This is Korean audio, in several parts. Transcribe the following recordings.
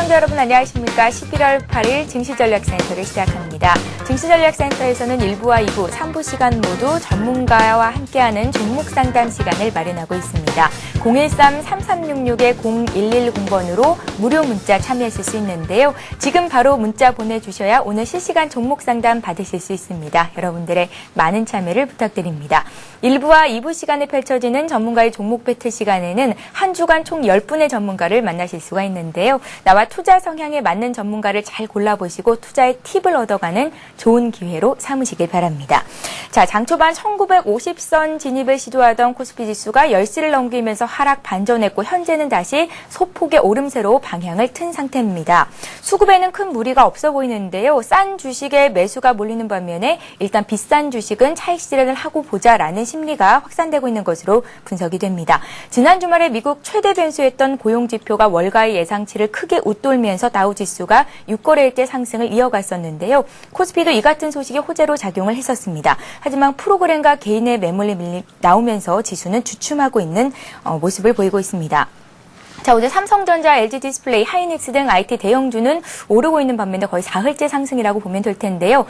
시청자 여러분 안녕하십니까. 11월 8일 증시전략센터를 시작합니다. 증시전략센터에서는 1부와 2부, 3부 시간 모두 전문가와 함께하는 종목 상담 시간을 마련하고 있습니다. 013-3366-0110번으로 무료 문자 참여하실 수 있는데요. 지금 바로 문자 보내주셔야 오늘 실시간 종목 상담 받으실 수 있습니다. 여러분들의 많은 참여를 부탁드립니다. 1부와 2부 시간에 펼쳐지는 전문가의 종목 배틀 시간에는 한 주간 총 10분의 전문가를 만나실 수가 있는데요. 나와 투자 성향에 맞는 전문가를 잘 골라보시고 투자의 팁을 얻어가는 좋은 기회로 삼으시길 바랍니다. 자, 장 초반 1950선 진입을 시도하던 코스피 지수가 10시를 넘기면서 하락 반전했고 현재는 다시 소폭의 오름세로 방향을 튼 상태입니다. 수급에는 큰 무리가 없어 보이는데요. 싼 주식에 매수가 몰리는 반면에 일단 비싼 주식은 차익 실현을 하고 보자라는 심리가 확산되고 있는 것으로 분석이 됩니다. 지난 주말에 미국 최대 변수였던 고용지표가 월가의 예상치를 크게 웃돌면서 다우지수가 6거래일째 상승을 이어갔었는데요. 코스피도 이 같은 소식이 호재로 작용을 했었습니다. 하지만 프로그램과 개인의 매물이 나오면서 지수는 주춤하고 있는 모습을 보이고 있습니다. 자, 오늘 삼성전자, LG디스플레이, 하이닉스 등 IT 대형주는 오르고 있는 반면에 거의 사흘째 상승이라고 보면 될 텐데요.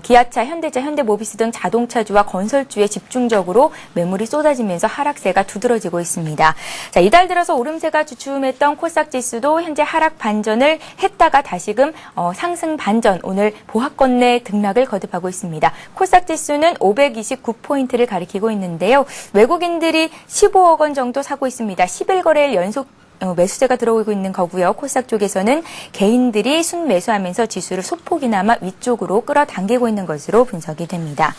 기아차, 현대차, 현대모비스 등 자동차주와 건설주에 집중적으로 매물이 쏟아지면서 하락세가 두드러지고 있습니다. 자, 이달 들어서 오름세가 주춤했던 코스닥지수도 현재 하락 반전을 했다가 다시금 상승 반전, 오늘 보합권 내 등락을 거듭하고 있습니다. 코스닥지수는 529포인트를 가리키고 있는데요. 외국인들이 15억 원 정도 사고 있습니다. 11거래일 연속 매수세가 들어오고 있는 거고요. 코스닥 쪽에서는 개인들이 순매수하면서 지수를 소폭이나마 위쪽으로 끌어당기고 있는 것으로 분석이 됩니다.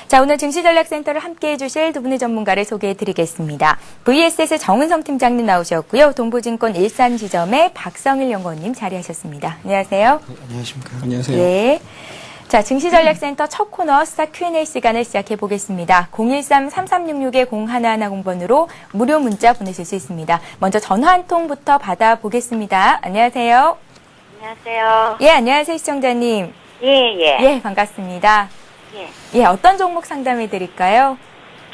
자, 오늘 증시전략센터를 함께해 주실 두 분의 전문가를 소개해 드리겠습니다. VSS의 정은성 팀장님 나오셨고요. 동부증권 일산지점의 박성일 연구원님 자리하셨습니다. 안녕하세요. 네, 안녕하십니까. 안녕하세요. 네. 자, 증시전략센터 첫 코너 스타 Q&A 시간을 시작해 보겠습니다. 013-3366-0110번으로 무료 문자 보내실 수 있습니다. 먼저 전화 한 통부터 받아보겠습니다. 안녕하세요. 안녕하세요. 예, 안녕하세요, 시청자님. 예. 예, 반갑습니다. 예. 예, 어떤 종목 상담해 드릴까요?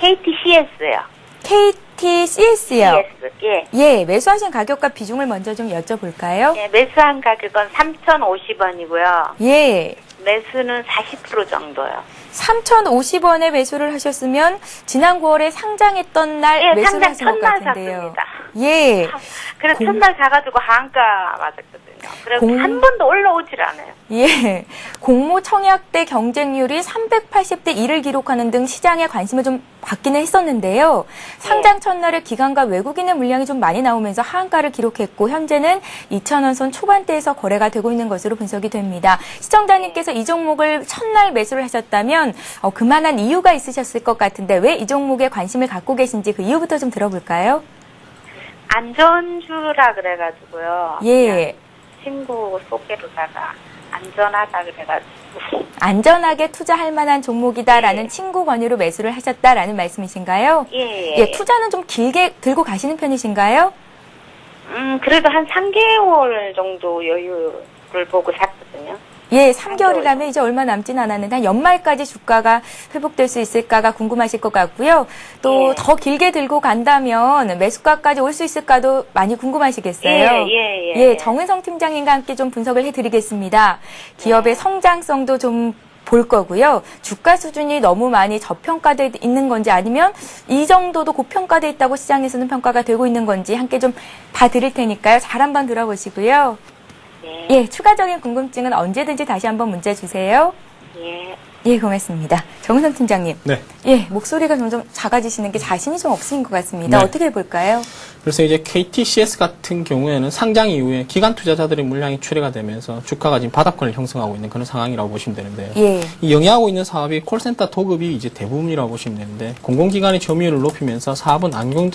KTCS요. KTCS요. 예. 예, 매수하신 가격과 비중을 먼저 좀 여쭤볼까요? 예, 매수한 가격은 3,050원이고요. 예. 매수는 40% 정도요. 3,050원에 매수를 하셨으면 지난 9월에 상장했던 날 매수를 상장 하신 것 첫날 같은데요. 샀습니다. 예. 그래서 첫날 사가지고 한가 맞았거든요. 그래서 한 번도 올라오질 않아요. 예. 공모 청약대 경쟁률이 380대 1을 기록하는 등 시장에 관심을 좀 받기는 했었는데요. 상장 첫날에 기관과 외국인의 물량이 좀 많이 나오면서 하한가를 기록했고 현재는 2,000원 선 초반대에서 거래가 되고 있는 것으로 분석이 됩니다. 시청자님께서 이 종목을 첫날 매수를 하셨다면 그만한 이유가 있으셨을 것 같은데 왜 이 종목에 관심을 갖고 계신지 그 이유부터 좀 들어볼까요? 안전주라 그래가지고요. 예. 친구 소개로다가 안전하다 그래가지고. 안전하게 투자할 만한 종목이다라는 친구 권유로 매수를 하셨다라는 말씀이신가요? 예. 예, 투자는 좀 길게 들고 가시는 편이신가요? 그래도 한 3개월 정도 여유를 보고 샀거든요. 예, 3개월이라면 이제 얼마 남진 않았는데 한 연말까지 주가가 회복될 수 있을까가 궁금하실 것 같고요. 또 더 길게 들고 간다면 매수가까지 올 수 있을까도 많이 궁금하시겠어요. 예, 정은성 팀장님과 함께 좀 분석을 해드리겠습니다. 기업의 성장성도 좀 볼 거고요. 주가 수준이 너무 많이 저평가되어 있는 건지 아니면 이 정도도 고평가되어 있다고 시장에서는 평가가 되고 있는 건지 함께 좀 봐드릴 테니까요. 잘 한번 들어보시고요. 네. 예, 추가적인 궁금증은 언제든지 다시 한번 문자 주세요. 예. 예, 고맙습니다. 정은성 팀장님. 네. 예, 목소리가 점점 작아지시는 게 자신이 좀 없으신 것 같습니다. 네. 어떻게 해볼까요? 그래서 이제 KTCS 같은 경우에는 상장 이후에 기관 투자자들의 물량이 출회가 되면서 주가가 지금 바닥권을 형성하고 있는 그런 상황이라고 보시면 되는데요. 예. 이 영위하고 있는 사업이 콜센터 도급이 이제 대부분이라고 보시면 되는데 공공기관의 점유율을 높이면서 사업은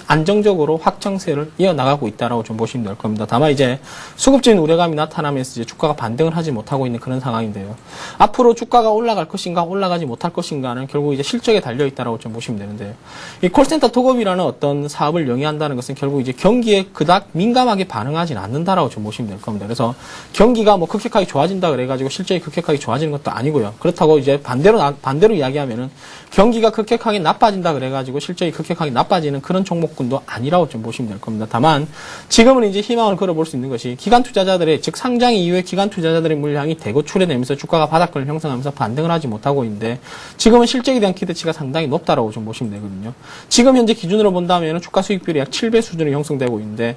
안정적으로 확정세를 이어나가고 있다라고 좀 보시면 될 겁니다. 다만 이제 수급적인 우려감이 나타나면서 이제 주가가 반등을 하지 못하고 있는 그런 상황인데요. 앞으로 주가가 올라갈 것인가 올라가지 못할 것인가는 결국 이제 실적에 달려 있다라고 좀 보시면 되는데요. 이 콜센터 도급이라는 어떤 사업을 영위한다는 것은 결국 그리고 이제 경기에 그닥 민감하게 반응하지는 않는다라고 좀 보시면 될 겁니다. 그래서 경기가 뭐 급격하게 좋아진다 그래가지고 실적이 급격하게 좋아지는 것도 아니고요. 그렇다고 이제 반대로 이야기하면은 경기가 급격하게 나빠진다 그래가지고 실적이 급격하게 나빠지는 그런 종목군도 아니라고 좀 보시면 될 겁니다. 다만 지금은 이제 희망을 걸어볼 수 있는 것이 기관 투자자들의 즉 상장 이후에 기관 투자자들의 물량이 대거 출회되면서 주가가 바닥권을 형성하면서 반등을 하지 못하고 있는데 지금은 실적에 대한 기대치가 상당히 높다라고 좀 보시면 되거든요. 지금 현재 기준으로 본다면 주가 수익비율이 약 7배 수준으로 형성되고 있는데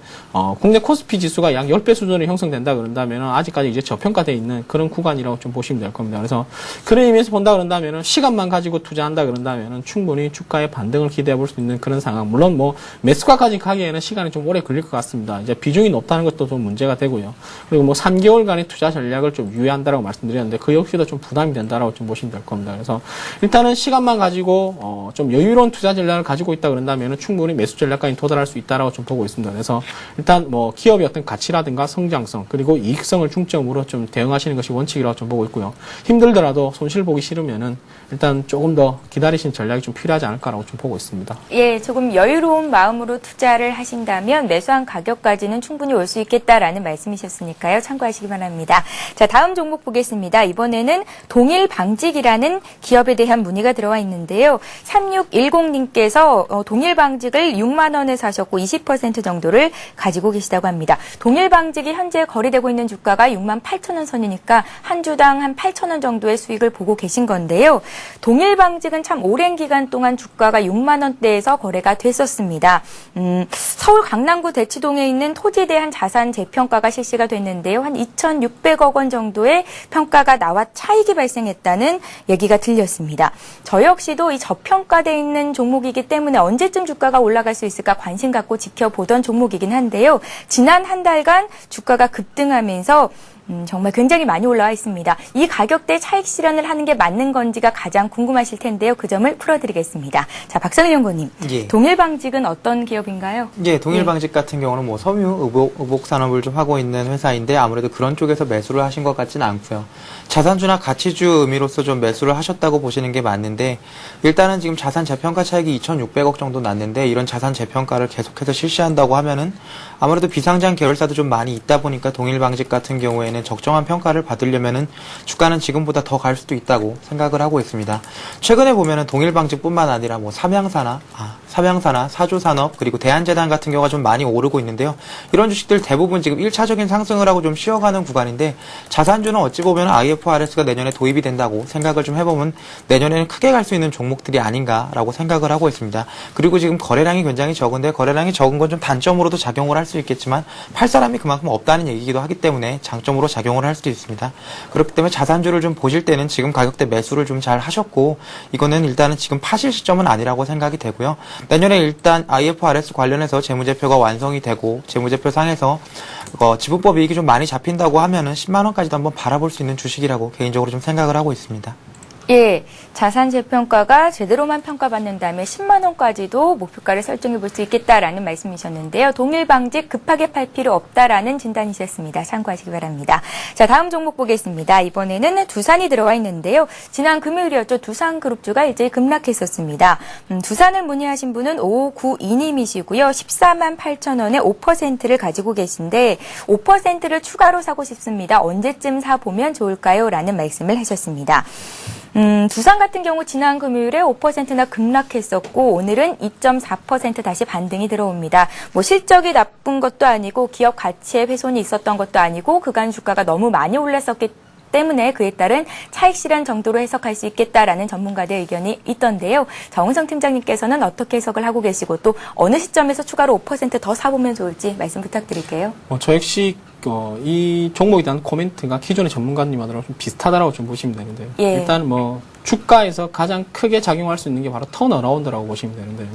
국내 코스피 지수가 약 10배 수준으로 형성된다 그런다면 아직까지 이제 저평가되어 있는 그런 구간이라고 좀 보시면 될 겁니다. 그래서 그런 의미에서 본다 그런다면 시간만 가지고 투자한다 그런다면 충분히 주가의 반등을 기대해 볼 수 있는 그런 상황. 물론 뭐 매수가까지 가기에는 시간이 좀 오래 걸릴 것 같습니다. 이제 비중이 높다는 것도 좀 문제가 되고요. 그리고 뭐 3개월간의 투자 전략을 좀 유예한다라고 말씀드렸는데 그 역시도 좀 부담이 된다라고 좀 보시면 될 겁니다. 그래서 일단은 시간만 가지고 좀 여유로운 투자 전략을 가지고 있다 그런다면 충분히 매수 전략까지 도달할 수 있다라고 좀 보고 있습니다. 그래서 일단 뭐 기업의 어떤 가치라든가 성장성 그리고 이익성을 중점으로 좀 대응하시는 것이 원칙이라고 좀 보고 있고요. 힘들더라도 손실 보기 싫으면은 일단 조금 더 기다리시는 전략이 좀 필요하지 않을까라고 좀 보고 있습니다. 예, 조금 여유로운 마음으로 투자를 하신다면 매수한 가격까지는 충분히 올 수 있겠다라는 말씀이셨으니까요. 참고하시기 바랍니다. 자, 다음 종목 보겠습니다. 이번에는 동일방직이라는 기업에 대한 문의가 들어와 있는데요. 3610님께서 동일방직을 6만 원에 사셨고 20% 정도를 가지고 계시다고 합니다. 동일방직이 현재 거래되고 있는 주가가 6만 8천 원 선이니까 한 주당 한 8천 원 정도의 수익을 보고 계신 건데요. 동일방직은 참 오랜 기간 동안 주가가 6만 원대에서 거래가 됐었습니다. 서울 강남구 대치동에 있는 토지에 대한 자산 재평가가 실시가 됐는데요. 한 2,600억 원 정도의 평가가 나와 차익이 발생했다는 얘기가 들렸습니다. 저 역시도 이 저평가돼 있는 종목이기 때문에 언제쯤 주가가 올라갈 수 있을까 관심 갖고 지켜보던 종목이긴 한데요. 지난 한 달간 주가가 급등하면서 정말 굉장히 많이 올라와 있습니다. 이 가격대 차익 실현을 하는 게 맞는 건지가 가장 궁금하실 텐데요. 그 점을 풀어드리겠습니다. 자, 박성일 연구원님. 예. 동일방직은 어떤 기업인가요? 예, 동일방직 같은 경우는 뭐 섬유 의복 산업을 좀 하고 있는 회사인데 아무래도 그런 쪽에서 매수를 하신 것 같지는 않고요. 자산주나 가치주 의미로서 좀 매수를 하셨다고 보시는 게 맞는데 일단은 지금 자산 재평가 차익이 2,600억 정도 났는데 이런 자산 재평가를 계속해서 실시한다고 하면은 아무래도 비상장 계열사도 좀 많이 있다 보니까 동일방직 같은 경우에는 적정한 평가를 받으려면은 주가는 지금보다 더 갈 수도 있다고 생각을 하고 있습니다. 최근에 보면은 동일방직뿐만 아니라 뭐 삼양사나 사조산업 그리고 대한재단 같은 경우가 좀 많이 오르고 있는데요. 이런 주식들 대부분 지금 1차적인 상승을 하고 좀 쉬어가는 구간인데 자산주는 어찌 보면 IFRS가 내년에 도입이 된다고 생각을 좀 해보면 내년에는 크게 갈 수 있는 종목들이 아닌가라고 생각을 하고 있습니다. 그리고 지금 거래량이 굉장히 적은데 거래량이 적은 건 좀 단점으로도 작용을 할 수 있겠지만 팔 사람이 그만큼 없다는 얘기이기도 하기 때문에 장점으로 작용을 할 수도 있습니다. 그렇기 때문에 자산주를 좀 보실 때는 지금 가격대 매수를 좀 잘 하셨고 이거는 일단은 지금 파실 시점은 아니라고 생각이 되고요. 내년에 일단 IFRS 관련해서 재무제표가 완성이 되고 재무제표 상에서 지분법 이익이 좀 많이 잡힌다고 하면은 10만 원까지도 한번 바라볼 수 있는 주식이라고 개인적으로 좀 생각을 하고 있습니다. 예, 자산 재평가가 제대로만 평가받는다면 10만 원까지도 목표가를 설정해 볼 수 있겠다라는 말씀이셨는데요. 동일방직 급하게 팔 필요 없다라는 진단이셨습니다. 참고하시기 바랍니다. 자, 다음 종목 보겠습니다. 이번에는 두산이 들어와 있는데요. 지난 금요일이었죠. 두산그룹주가 일제히 급락했었습니다. 두산을 문의하신 분은 5592님이시고요. 14만 8천 원에 5%를 가지고 계신데 5%를 추가로 사고 싶습니다. 언제쯤 사보면 좋을까요? 라는 말씀을 하셨습니다. 두산 같은 경우 지난 금요일에 5%나 급락했었고 오늘은 2.4% 다시 반등이 들어옵니다. 뭐 실적이 나쁜 것도 아니고 기업 가치의 훼손이 있었던 것도 아니고 그간 주가가 너무 많이 올랐었기 때문에 그에 따른 차익 실현 정도로 해석할 수 있겠다라는 전문가들 의견이 있던데요. 정은성 팀장님께서는 어떻게 해석을 하고 계시고 또 어느 시점에서 추가로 5% 더 사보면 좋을지 말씀 부탁드릴게요. 저 역시 이 종목에 대한 코멘트가 기존의 전문가님하고 좀 비슷하다라고 좀 보시면 되는데요. 예. 일단 주가에서 가장 크게 작용할 수 있는 게 바로 턴어라운드라고 보시면 되는데요.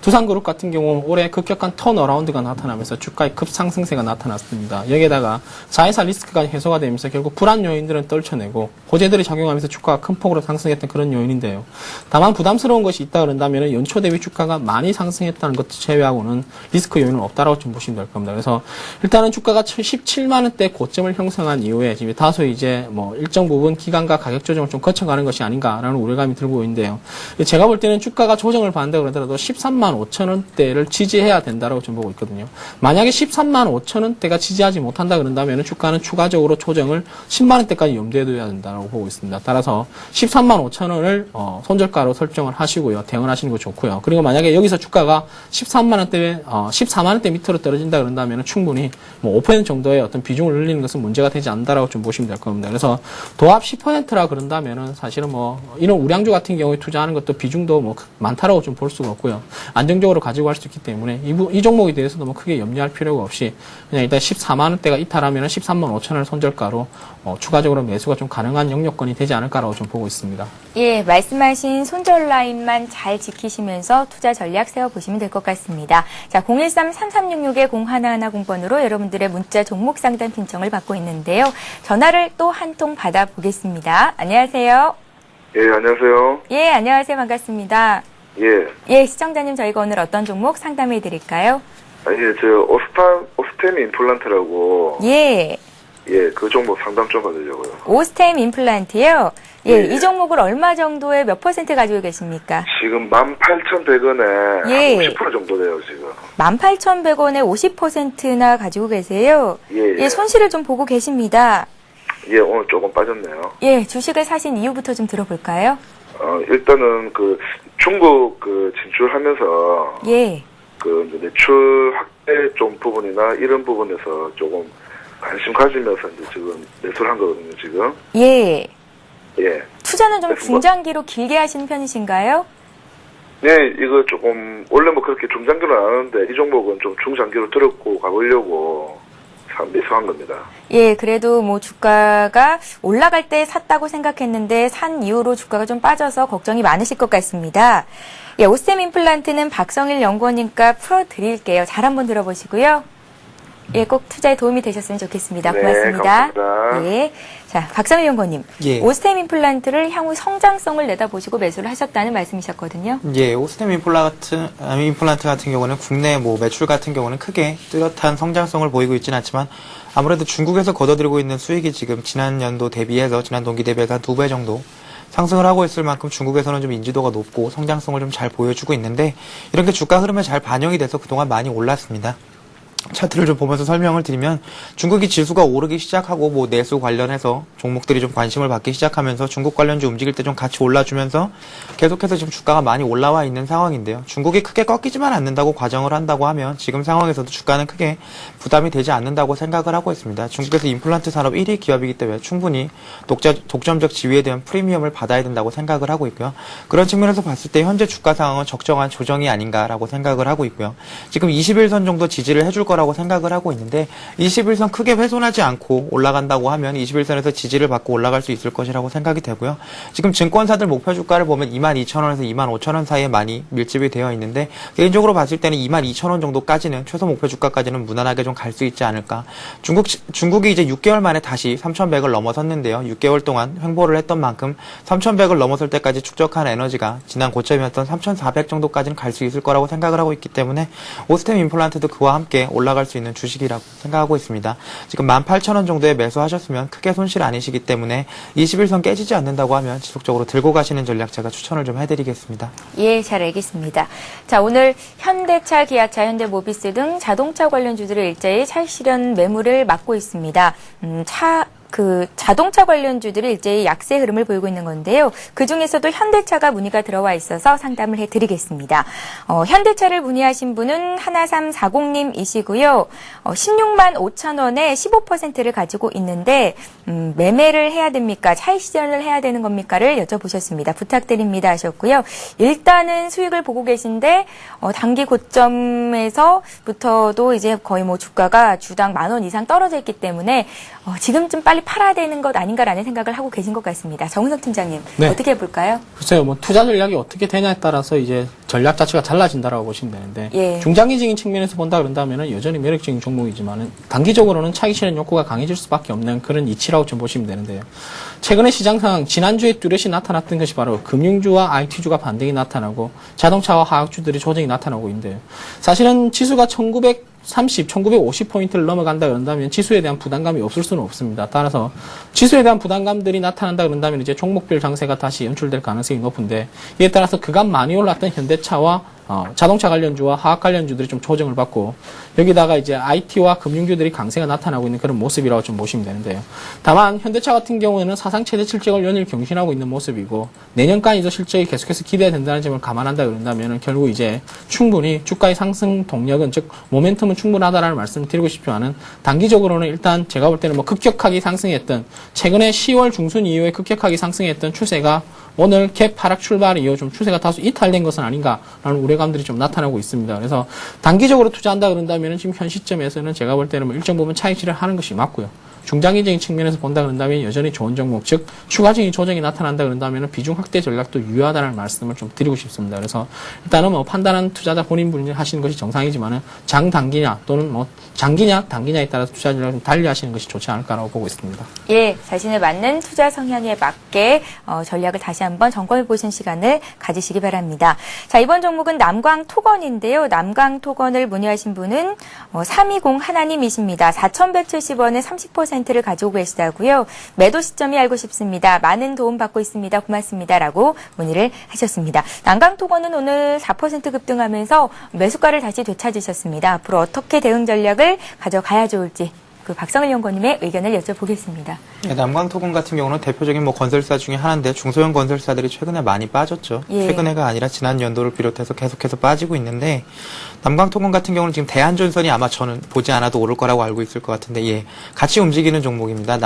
두산그룹 같은 경우 올해 급격한 턴어라운드가 나타나면서 주가의 급상승세가 나타났습니다. 여기에다가 자회사 리스크가 해소가 되면서 결국 불안 요인들은 떨쳐내고 호재들이 작용하면서 주가가 큰 폭으로 상승했던 그런 요인인데요. 다만 부담스러운 것이 있다 그런다면 연초 대비 주가가 많이 상승했다는 것 제외하고는 리스크 요인은 없다라고 좀 보시면 될 겁니다. 그래서 일단은 주가가 17만 원대 고점을 형성한 이후에 지금 다소 이제 일정 부분 기간과 가격 조정을 좀 거쳐가는 것이 아닌가 않을까라는 우려감이 들고 있는데요. 제가 볼 때는 주가가 조정을 받는다 그러더라도 13만 5천 원대를 지지해야 된다라고 좀 보고 있거든요. 만약에 13만 5천 원대가 지지하지 못한다 그런다면 주가는 추가적으로 조정을 10만 원대까지 염두에 둬야 된다고 보고 있습니다. 따라서 13만 5천 원을 손절가로 설정을 하시고요. 대응하시는 거 좋고요. 그리고 만약에 여기서 주가가 13만 원대, 14만 원대 밑으로 떨어진다 그런다면 충분히 뭐 5% 정도의 어떤 비중을 늘리는 것은 문제가 되지 않는다라고 좀 보시면 될 겁니다. 그래서 도합 10%라 그런다면은 사실은 뭐 이런 우량주 같은 경우에 투자하는 것도 비중도 뭐 많다라고 좀 볼 수가 없고요. 안정적으로 가지고 갈 수 있기 때문에 이 종목에 대해서도 뭐 크게 염려할 필요가 없이 그냥 일단 14만 원대가 이탈하면 13만 5천 원 손절가로 추가적으로 매수가 좀 가능한 영역권이 되지 않을까라고 좀 보고 있습니다. 예, 말씀하신 손절 라인만 잘 지키시면서 투자 전략 세워보시면 될 것 같습니다. 자, 013-3366-0110번으로 여러분들의 문자 종목 상담 신청을 받고 있는데요. 전화를 또 한 통 받아보겠습니다. 안녕하세요. 예, 안녕하세요. 예, 안녕하세요. 반갑습니다. 예. 예, 시청자님 저희가 오늘 어떤 종목 상담해 드릴까요? 예, 저, 오스템 임플란트라고. 예, 예, 그 종목 상담 좀 받으려고요. 오스템 임플란트요. 예, 예. 이 종목을 얼마 정도의 몇 퍼센트 가지고 계십니까? 지금 18,100원에 예. 50% 정도 돼요, 지금. 18,100원에 50%나 가지고 계세요. 예, 예, 손실을 좀 보고 계십니다. 예, 오늘 조금 빠졌네요. 예, 주식을 사신 이유부터 좀 들어볼까요? 일단은 그 중국 그 진출하면서 예, 그 이제 매출 확대 좀 부분이나 이런 부분에서 조금 관심 가지면서 이제 지금 매수를 한 거거든요, 지금. 예. 예. 투자는 좀 그래서 중장기로 길게 하시는 편이신가요? 네, 이거 조금, 원래 뭐 그렇게 중장기로 안 하는데, 이 종목은 좀 중장기로 들었고 가보려고 매수한 겁니다. 예, 그래도 뭐 주가가 올라갈 때 샀다고 생각했는데 산 이후로 주가가 좀 빠져서 걱정이 많으실 것 같습니다. 예, 오스템 임플란트는 박성일 연구원님과 풀어드릴게요. 잘 한번 들어보시고요. 예, 꼭 투자에 도움이 되셨으면 좋겠습니다. 네, 고맙습니다. 감사합니다. 예. 자, 박성일 연구원님. 예. 오스템 임플란트를 향후 성장성을 내다보시고 매수를 하셨다는 말씀이셨거든요. 예, 오스템 임플란트 같은 경우는 국내 뭐 매출 같은 경우는 크게 뚜렷한 성장성을 보이고 있지는 않지만 아무래도 중국에서 걷어들이고 있는 수익이 지금 지난 동기 대비해서 한 2배 정도 상승을 하고 있을 만큼 중국에서는 좀 인지도가 높고 성장성을 좀 잘 보여주고 있는데 이렇게 주가 흐름에 잘 반영이 돼서 그동안 많이 올랐습니다. 차트를 좀 보면서 설명을 드리면 중국이 지수가 오르기 시작하고 뭐 내수 관련해서 종목들이 좀 관심을 받기 시작하면서 중국 관련주 움직일 때 좀 같이 올라주면서 계속해서 지금 주가가 많이 올라와 있는 상황인데요. 중국이 크게 꺾이지만 않는다고 가정을 한다고 하면 지금 상황에서도 주가는 크게 부담이 되지 않는다고 생각을 하고 있습니다. 중국에서 임플란트 산업 1위 기업이기 때문에 충분히 독점적 지위에 대한 프리미엄을 받아야 된다고 생각을 하고 있고요. 그런 측면에서 봤을 때 현재 주가 상황은 적정한 조정이 아닌가라고 생각을 하고 있고요. 지금 21선 정도 지지를 해줄 거라고 생각을 하고 있는데 21선 크게 훼손하지 않고 올라간다고 하면 21선에서 지지를 받고 올라갈 수 있을 것이라고 생각이 되고요. 지금 증권사들 목표 주가를 보면 22,000원에서 25,000원 사이에 많이 밀집이 되어 있는데 개인적으로 봤을 때는 22,000원 정도까지는 최소 목표 주가까지는 무난하게 좀 갈 수 있지 않을까. 중국이 이제 6개월 만에 다시 3,100을 넘어섰는데요. 6개월 동안 횡보를 했던 만큼 3,100을 넘어설 때까지 축적한 에너지가 지난 고점이었던 3,400 정도까지는 갈 수 있을 거라고 생각을 하고 있기 때문에 오스템 임플란트도 그와 함께 올라갈 수 있는 주식이라고 생각하고 있습니다. 지금 18,000원 정도에 매수하셨으면 크게 손실 아니시기 때문에 21선 깨지지 않는다고 하면 지속적으로 들고 가시는 전략 제가 추천을 좀 해드리겠습니다. 예, 잘 알겠습니다. 자, 오늘 현대차, 기아차, 현대모비스 등 자동차 관련주들을 일제히 차익실현 매물을 막고 있습니다. 자동차 관련주들이 일제히 약세 흐름을 보이고 있는 건데요. 그 중에서도 현대차가 문의가 들어와 있어서 상담을 해드리겠습니다. 현대차를 문의하신 분은 1340님이시고요. 16만 5천 원에 15%를 가지고 있는데 매매를 해야 됩니까? 차익 실현을 해야 되는 겁니까?를 여쭤보셨습니다. 부탁드립니다 하셨고요. 일단은 수익을 보고 계신데 단기 고점에서부터도 이제 거의 뭐 주가가 주당 10,000원 이상 떨어져 있기 때문에 지금쯤 빨리 팔아야 되는 것 아닌가라는 생각을 하고 계신 것 같습니다. 정은석 팀장님, 네. 어떻게 해볼까요? 글쎄요, 뭐 투자 전략이 어떻게 되냐에 따라서 이제 전략 자체가 달라진다라고 보시면 되는데 예. 중장기적인 측면에서 본다 그런다면은 여전히 매력적인 종목이지만은 단기적으로는 차익 실현 욕구가 강해질 수밖에 없는 그런 이치라고 좀 보시면 되는데요. 최근의 시장 상황, 지난주에 뚜렷이 나타났던 것이 바로 금융주와 IT주가 반등이 나타나고 자동차와 화학주들이 조정이 나타나고 있는데요. 사실은 지수가 1950포인트를 넘어간다 그런다면 지수에 대한 부담감이 없을 수는 없습니다. 따라서 지수에 대한 부담감들이 나타난다 그런다면 이제 종목별 장세가 다시 연출될 가능성이 높은데 이에 따라서 그간 많이 올랐던 현대차와 자동차 관련주와 화학 관련주들이 좀 조정을 받고 여기다가 이제 IT와 금융주들이 강세가 나타나고 있는 그런 모습이라고 좀 보시면 되는데요. 다만 현대차 같은 경우에는 사상 최대 실적을 연일 경신하고 있는 모습이고 내년까지도 실적이 계속해서 기대된다는 점을 감안한다 그런다면 결국 이제 충분히 주가의 상승 동력은 즉 모멘텀은 충분하다라는 말씀을 드리고 싶지만은 단기적으로는 일단 제가 볼 때는 뭐 급격하게 상승했던 최근에 10월 중순 이후에 급격하게 상승했던 추세가 오늘 갭 하락 출발 이후 좀 추세가 다소 이탈된 것은 아닌가라는 우려감들이 좀 나타나고 있습니다. 그래서 단기적으로 투자한다 그런다면 지금 현 시점에서는 제가 볼 때는 뭐 일정 부분 차익실을 하는 것이 맞고요. 중장기적인 측면에서 본다 그런다면 여전히 좋은 종목, 즉 추가적인 조정이 나타난다 그런다면 비중 확대 전략도 유효하다는 말씀을 좀 드리고 싶습니다. 그래서 일단은 뭐 판단한 투자자 본인분이 하시는 것이 정상이지만은 장단기냐 또는 뭐 장기냐 단기냐에 따라서 투자 전략을 좀 달리하시는 것이 좋지 않을까라고 보고 있습니다. 예, 자신에 맞는 투자 성향에 맞게 전략을 다시 한번 점검해 보신 시간을 가지시기 바랍니다. 자, 이번 종목은 남광토건인데요. 남광토건을 문의하신 분은 320 하나님이십니다. 4,170원에 30%를 가지고 계시다고요. 매도 시점이 알고 싶습니다. 많은 도움 받고 있습니다. 고맙습니다. 라고 문의를 하셨습니다. 남광토건은 오늘 4% 급등하면서 매수가를 다시 되찾으셨습니다. 앞으로 어떻게 대응 전략을 가져가야 좋을지 그 박성일 연구원님의 의견을 여쭤보겠습니다. 네, 남광토건 같은 경우는 대표적인 뭐 건설사 중에 하나인데 중소형 건설사들이 최근에 많이 빠졌죠. 예. 최근에가 아니라 지난 연도를 비롯해서 계속해서 빠지고 있는데 남광토건 같은 경우는 지금 대한전선이 아마 저는 보지 않아도 오를 거라고 알고 있을 것 같은데 예, 같이 움직이는 종목입니다.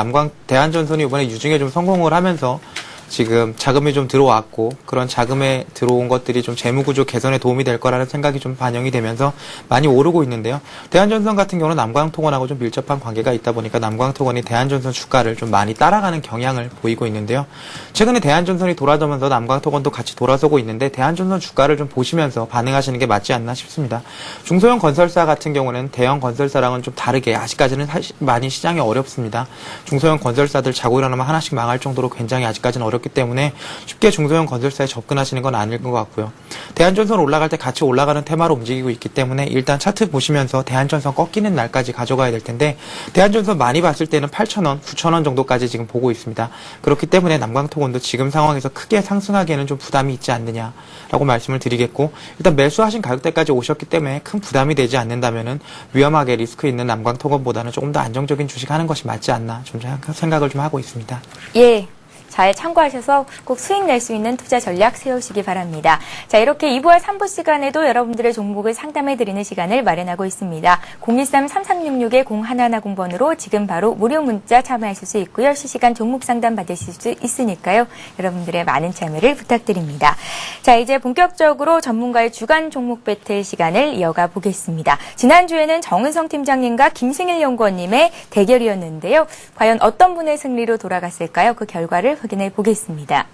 대한전선이 이번에 유증에 좀 성공을 하면서 지금 자금이 좀 들어왔고 그런 자금에 들어온 것들이 좀 재무구조 개선에 도움이 될 거라는 생각이 좀 반영이 되면서 많이 오르고 있는데요. 대한전선 같은 경우는 남광토건하고 좀 밀접한 관계가 있다 보니까 남광토건이 대한전선 주가를 좀 많이 따라가는 경향을 보이고 있는데요. 최근에 대한전선이 돌아서면서 남광토건도 같이 돌아서고 있는데 대한전선 주가를 좀 보시면서 반응하시는 게 맞지 않나 싶습니다. 중소형 건설사 같은 경우는 대형 건설사랑은 좀 다르게 아직까지는 많이 시장이 어렵습니다. 중소형 건설사들 자고 일어나면 하나씩 망할 정도로 굉장히 아직까지는 어렵기 때문에 쉽게 중소형 건설사에 접근하시는 건 아닐 것 같고요. 대한전선 올라갈 때 같이 올라가는 테마로 움직이고 있기 때문에 일단 차트 보시면서 대한전선 꺾이는 날까지 가져가야 될 텐데 대한전선 많이 봤을 때는 8,000원, 9,000원 정도까지 지금 보고 있습니다. 그렇기 때문에 남광토건도 지금 상황에서 크게 상승하기에는 좀 부담이 있지 않느냐라고 말씀을 드리겠고 일단 매수하신 가격대까지 오셨기 때문에 큰 부담이 되지 않는다면은 위험하게 리스크 있는 남광토건보다는 조금 더 안정적인 주식 하는 것이 맞지 않나 좀 생각을 좀 하고 있습니다. 예. 잘 참고하셔서 꼭 수익 낼 수 있는 투자 전략 세우시기 바랍니다. 자, 이렇게 2부와 3부 시간에도 여러분들의 종목을 상담해드리는 시간을 마련하고 있습니다. 013-3366-0110번으로 지금 바로 무료 문자 참여하실 수 있고요. 실시간 종목 상담 받으실 수 있으니까요. 여러분들의 많은 참여를 부탁드립니다. 자, 이제 본격적으로 전문가의 주간 종목 배틀 시간을 이어가 보겠습니다. 지난주에는 정은성 팀장님과 김승일 연구원님의 대결이었는데요. 과연 어떤 분의 승리로 돌아갔을까요? 그 결과를 확인해 보겠습니다.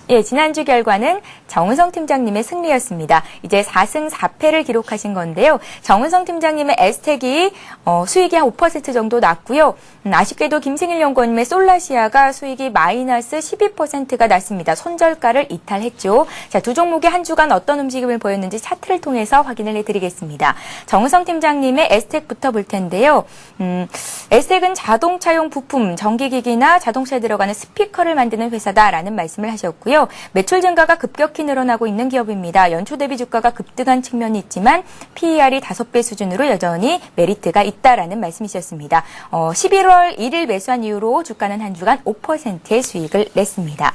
예, 지난주 결과는 정은성 팀장님의 승리였습니다. 이제 4승 4패를 기록하신 건데요. 정은성 팀장님의 에스텍이 수익이 한 5% 정도 났고요. 아쉽게도 김승일 연구원님의 솔라시아가 수익이 마이너스 12%가 났습니다. 손절가를 이탈했죠. 자, 두 종목의 한 주간 어떤 움직임을 보였는지 차트를 통해서 확인을 해드리겠습니다. 정은성 팀장님의 에스텍부터 볼 텐데요. 에스텍은 자동차용 부품, 전기기기나 자동차에 들어가는 스피커를 만드는 회사다라는 말씀을 하셨고요. 매출 증가가 급격히 늘어나고 있는 기업입니다. 연초 대비 주가가 급등한 측면이 있지만 PER이 5배 수준으로 여전히 메리트가 있다라는 말씀이셨습니다. 11월 1일 매수한 이후로 주가는 한 주간 5%의 수익을 냈습니다.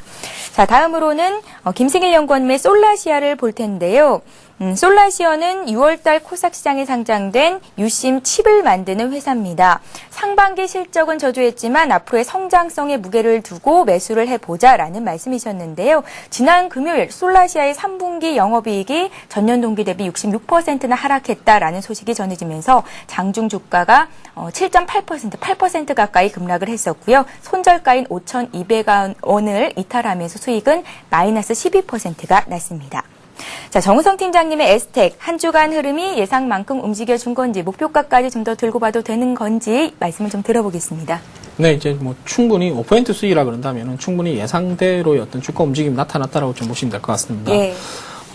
자, 다음으로는 김승일 연구원님의 솔라시아를 볼 텐데요. 솔라시어는 6월달 코스닥 시장에 상장된 유심 칩을 만드는 회사입니다. 상반기 실적은 저조했지만 앞으로의 성장성에 무게를 두고 매수를 해보자라는 말씀이셨는데요. 지난 금요일 솔라시아의 3분기 영업이익이 전년 동기 대비 66%나 하락했다라는 소식이 전해지면서 장중 주가가 7.8%, 8% 가까이 급락을 했었고요. 손절가인 5,200원을 이탈하면서 수익은 마이너스 12%가 났습니다. 자, 정우성 팀장님의 에스텍 한 주간 흐름이 예상만큼 움직여준 건지 목표가까지 좀 더 들고 봐도 되는 건지 말씀을 좀 들어보겠습니다. 네, 이제 뭐 충분히 5% 수익이라 그런다면은 충분히 예상대로의 어떤 주가 움직임이 나타났다라고 좀 보시면 될 것 같습니다. 예.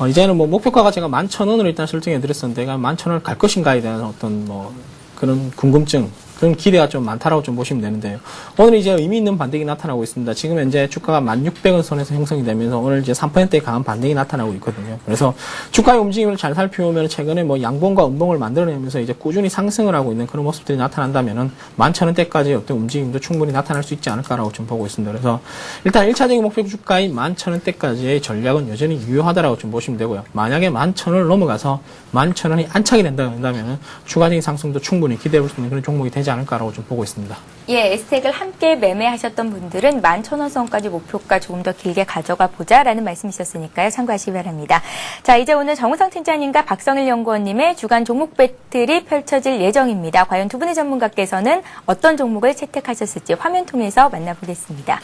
이제는 뭐 목표가가 제가 11,000원으로 일단 설정해 드렸었는데 11,000원을 갈 것인가에 대한 어떤 뭐 그런 궁금증, 그런 기대가 좀 많다라고 좀 보시면 되는데요. 오늘 이제 의미 있는 반등이 나타나고 있습니다. 지금 현재 주가가 1600원 선에서 형성이 되면서 오늘 이제 3%의 강한 반등이 나타나고 있거든요. 그래서 주가의 움직임을 잘 살펴보면 최근에 뭐 양봉과 음봉을 만들어내면서 이제 꾸준히 상승을 하고 있는 그런 모습들이 나타난다면은 11,000원대까지 어떤 움직임도 충분히 나타날 수 있지 않을까라고 좀 보고 있습니다. 그래서 일단 1차적인 목표 주가인 11,000원대까지의 전략은 여전히 유효하다라고 좀 보시면 되고요. 만약에 11,000원을 넘어가서 11,000원이 안착이 된다면 추가적인 상승도 충분히 기대해 볼 수 있는 그런 종목이 되지 않을까라고 좀 보고 있습니다. 예, 에스텍을 함께 매매하셨던 분들은 11,000원 선까지 목표가 조금 더 길게 가져가 보자라는 말씀이셨으니까요. 참고하시기 바랍니다. 자, 이제 오늘 정우성 팀장님과 박성일 연구원님의 주간 종목 배틀이 펼쳐질 예정입니다. 과연 두 분의 전문가께서는 어떤 종목을 채택하셨을지 화면 통해서 만나보겠습니다.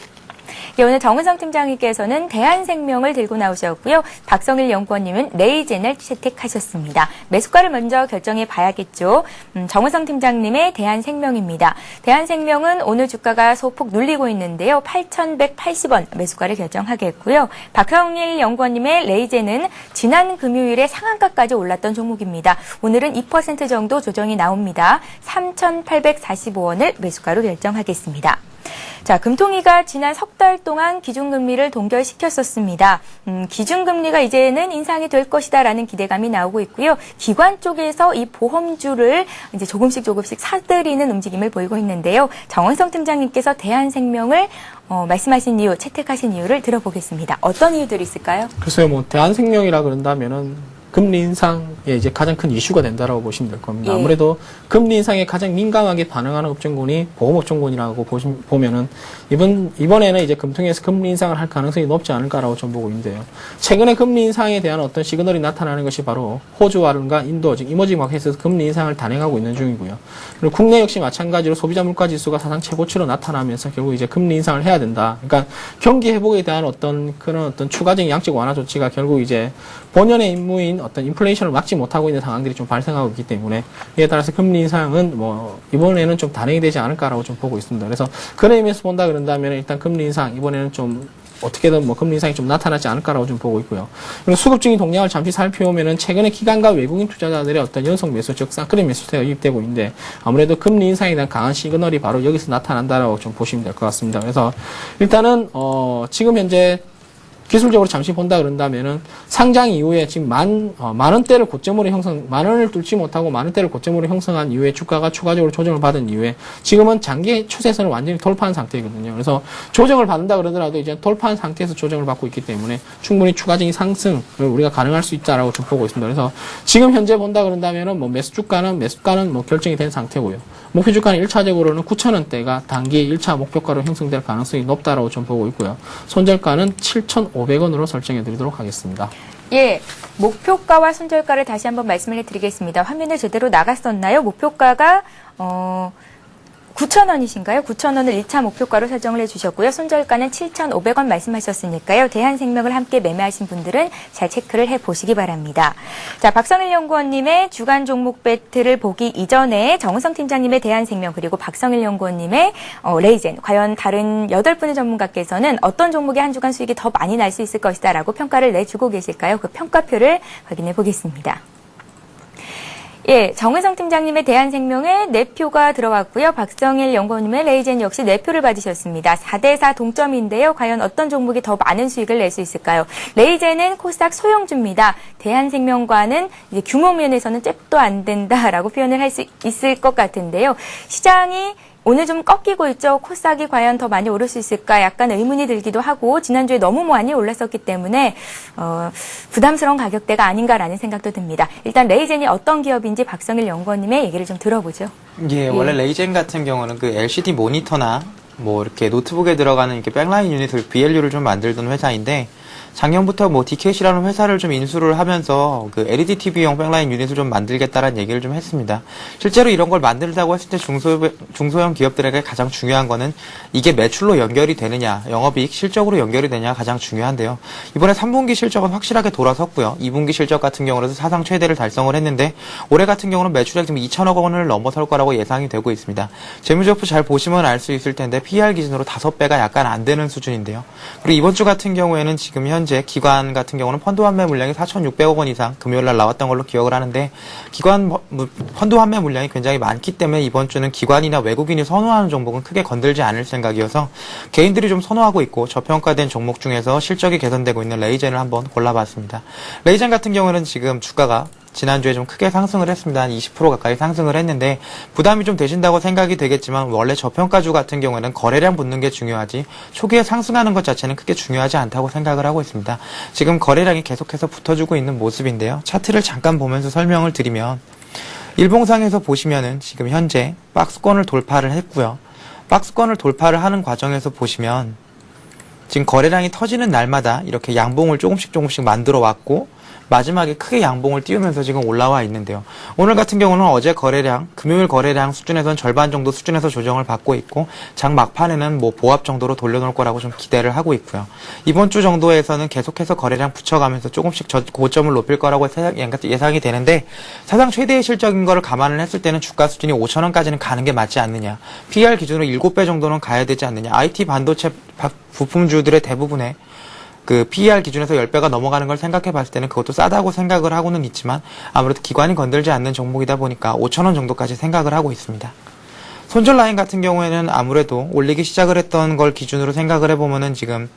예, 오늘 정은성 팀장님께서는 대한생명을 들고 나오셨고요. 박성일 연구원님은 레이젠을 채택하셨습니다. 매수가를 먼저 결정해 봐야겠죠. 정은성 팀장님의 대한생명입니다. 대한생명은 오늘 주가가 소폭 눌리고 있는데요. 8,180원 매수가를 결정하겠고요. 박성일 연구원님의 레이젠은 지난 금요일에 상한가까지 올랐던 종목입니다. 오늘은 2% 정도 조정이 나옵니다. 3,845원을 매수가로 결정하겠습니다. 자, 금통위가 지난 석 달 동안 기준금리를 동결시켰었습니다. 기준금리가 이제는 인상이 될 것이다라는 기대감이 나오고 있고요. 기관 쪽에서 이 보험주를 이제 조금씩 사들이는 움직임을 보이고 있는데요. 정원성 팀장님께서 대한생명을 말씀하신 이유, 채택하신 이유를 들어보겠습니다. 어떤 이유들이 있을까요? 글쎄요, 뭐 대한생명이라 그런다면은 금리 인상에 이제 가장 큰 이슈가 된다라고 보시면 될 겁니다. 예. 아무래도 금리 인상에 가장 민감하게 반응하는 업종군이 보험업종군이라고 보면은 이번에는 이제 금통위에서 금리 인상을 할 가능성이 높지 않을까라고 좀 보고 있는데요. 최근에 금리 인상에 대한 어떤 시그널이 나타나는 것이 바로 호주와른가 인도, 즉 이머징 마켓에서 금리 인상을 단행하고 있는 중이고요. 그리고 국내 역시 마찬가지로 소비자 물가 지수가 사상 최고치로 나타나면서 결국 이제 금리 인상을 해야 된다. 그러니까 경기 회복에 대한 어떤 추가적인 양적 완화 조치가 결국 이제 본연의 임무인 어떤 인플레이션을 막지 못하고 있는 상황들이 좀 발생하고 있기 때문에 이에 따라서 금리 인상은 뭐 이번에는 좀 단행이 되지 않을까라고 좀 보고 있습니다. 그래서 그런 의미에서 본다 그런다면 일단 금리 인상 이번에는 좀 어떻게든 뭐 금리 인상이 좀 나타나지 않을까라고 좀 보고 있고요. 그리고 수급적인 동향을 잠시 살펴보면은 최근에 기관과 외국인 투자자들의 어떤 연속 매수, 즉 쌍끌이 매수세가 유입되고 있는데 아무래도 금리 인상에 대한 강한 시그널이 바로 여기서 나타난다라고 좀 보시면 될 것 같습니다. 그래서 일단은 지금 현재 기술적으로 잠시 본다 그런다면은 상장 이후에 지금 만 원대를 고점으로 만 원을 뚫지 못하고 만 원대를 고점으로 형성한 이후에 주가가 추가적으로 조정을 받은 이후에 지금은 장기 추세선을 완전히 돌파한 상태거든요. 그래서 조정을 받는다 그러더라도 이제 돌파한 상태에서 조정을 받고 있기 때문에 충분히 추가적인 상승을 우리가 가능할 수 있다라고 좀 보고 있습니다. 그래서 지금 현재 본다 그런다면은 뭐 매수가는 뭐 결정이 된 상태고요. 목표 주가는 1차적으로는 9,000원대가 단기 1차 목표가로 형성될 가능성이 높다라고 좀 보고 있고요. 손절가는 7,500원으로 설정해 드리도록 하겠습니다. 예, 목표가와 손절가를 다시 한번 말씀을 해드리겠습니다. 화면에 제대로 나갔었나요? 목표가가 9,000원이신가요? 9,000원을 1차 목표가로 설정을 해주셨고요. 손절가는 7,500원 말씀하셨으니까요. 대한생명을 함께 매매하신 분들은 잘 체크를 해보시기 바랍니다. 자, 박성일 연구원님의 주간 종목 배틀을 보기 이전에 정우성 팀장님의 대한생명 그리고 박성일 연구원님의 레이젠 과연 다른 8분의 전문가께서는 어떤 종목의 한 주간 수익이 더 많이 날 수 있을 것이다 라고 평가를 내주고 계실까요? 그 평가표를 확인해 보겠습니다. 예, 정은성 팀장님의 대한생명에 4표가 들어왔고요. 박성일 연구원님의 레이젠 역시 4표를 받으셨습니다. 4대4 동점인데요. 과연 어떤 종목이 더 많은 수익을 낼 수 있을까요? 레이젠은 코스닥 소형주입니다. 대한생명과는 이제 규모 면에서는 잽도 안 된다라고 표현을 할 수 있을 것 같은데요. 시장이 오늘 좀 꺾이고 있죠. 코스닥이 과연 더 많이 오를 수 있을까 약간 의문이 들기도 하고 지난주에 너무 많이 올랐었기 때문에 부담스러운 가격대가 아닌가라는 생각도 듭니다. 일단 레이젠이 어떤 기업인지 박성일 연구원님의 얘기를 좀 들어보죠. 예, 원래 레이젠 같은 경우는 그 LCD 모니터나 뭐 이렇게 노트북에 들어가는 이렇게 백라인 유닛을 BLU를 좀 만들던 회사인데 작년부터 뭐 디켓이라는 회사를 좀 인수를 하면서 그 LED TV용 백라인 유닛을 좀 만들겠다라는 얘기를 좀 했습니다. 실제로 이런 걸 만들다고 했을 때 중소형 기업들에게 가장 중요한 거는 이게 매출로 연결이 되느냐, 영업이익 실적으로 연결이 되느냐가 가장 중요한데요. 이번에 3분기 실적은 확실하게 돌아섰고요. 2분기 실적 같은 경우는 사상 최대를 달성을 했는데 올해 같은 경우는 매출액 지금 2천억 원을 넘어설 거라고 예상이 되고 있습니다. 재무제표 잘 보시면 알 수 있을 텐데 PR 기준으로 5배가 약간 안 되는 수준인데요. 그리고 이번 주 같은 경우에는 지금 현재 현재 기관 같은 경우는 펀드 환매 물량이 4,600억 원 이상 금요일 날 나왔던 걸로 기억을 하는데 기관 펀드 환매 물량이 굉장히 많기 때문에 이번 주는 기관이나 외국인이 선호하는 종목은 크게 건들지 않을 생각이어서 개인들이 좀 선호하고 있고 저평가된 종목 중에서 실적이 개선되고 있는 레이젠을 한번 골라봤습니다. 레이젠 같은 경우는 지금 주가가 지난주에 좀 크게 상승을 했습니다. 한 20% 가까이 상승을 했는데 부담이 좀 되신다고 생각이 되겠지만 원래 저평가주 같은 경우에는 거래량 붙는 게 중요하지 초기에 상승하는 것 자체는 크게 중요하지 않다고 생각을 하고 있습니다. 지금 거래량이 계속해서 붙어주고 있는 모습인데요. 차트를 잠깐 보면서 설명을 드리면 일봉상에서 보시면은 지금 현재 박스권을 돌파를 했고요. 박스권을 돌파를 하는 과정에서 보시면 지금 거래량이 터지는 날마다 이렇게 양봉을 조금씩 만들어 왔고 마지막에 크게 양봉을 띄우면서 지금 올라와 있는데요. 오늘 같은 경우는 어제 거래량, 금요일 거래량 수준에서는 절반 정도 수준에서 조정을 받고 있고 장 막판에는 뭐 보합 정도로 돌려놓을 거라고 좀 기대를 하고 있고요. 이번 주 정도에서는 계속해서 거래량 붙여가면서 조금씩 고점을 높일 거라고 예상이 되는데 사상 최대의 실적인 거를 감안을 했을 때는 주가 수준이 5,000원까지는 가는 게 맞지 않느냐. PER 기준으로 7배 정도는 가야 되지 않느냐. IT 반도체 부품주들의 대부분의 그 PER 기준에서 10배가 넘어가는 걸 생각해 봤을 때는 그것도 싸다고 생각을 하고는 있지만 아무래도 기관이 건들지 않는 종목이다 보니까 5,000원 정도까지 생각을 하고 있습니다. 손절 라인 같은 경우에는 아무래도 올리기 시작을 했던 걸 기준으로 생각을 해보면은 지금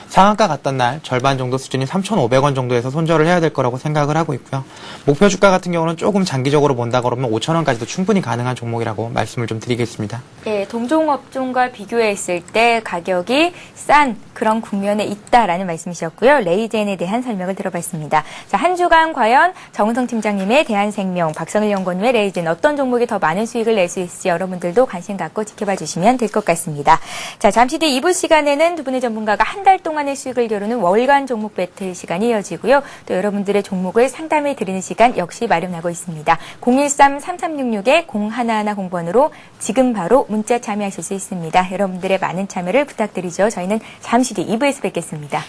상한가 갔던 날 절반 정도 수준인 3,500원 정도에서 손절을 해야 될 거라고 생각을 하고 있고요. 목표 주가 같은 경우는 조금 장기적으로 본다 그러면 5,000원까지도 충분히 가능한 종목이라고 말씀을 좀 드리겠습니다. 예, 동종 업종과 비교했을 때 가격이 싼 그런 국면에 있다라는 말씀이셨고요. 레이젠에 대한 설명을 들어봤습니다. 자, 한 주간 과연 정은성 팀장님의 대한생명, 박성일 연구원님의 레이젠 어떤 종목이 더 많은 수익을 낼 수 있을지 여러분들도 관심 갖고 지켜봐 주시면 될 것 같습니다. 자, 잠시 뒤 2부 시간에는 두 분의 전문가가 한 달 동안의 수익을 겨루는 월간 종목 배틀 시간이 이어지고요. 또 여러분들의 종목을 상담해 드리는 시간 역시 마련하고 있습니다. 013-3366-0110번으로 지금 바로 문자 참여하실 수 있습니다. 여러분들의 많은 참여를 부탁드리죠. 저희는 잠시 뒤 2부에서 뵙겠습니다.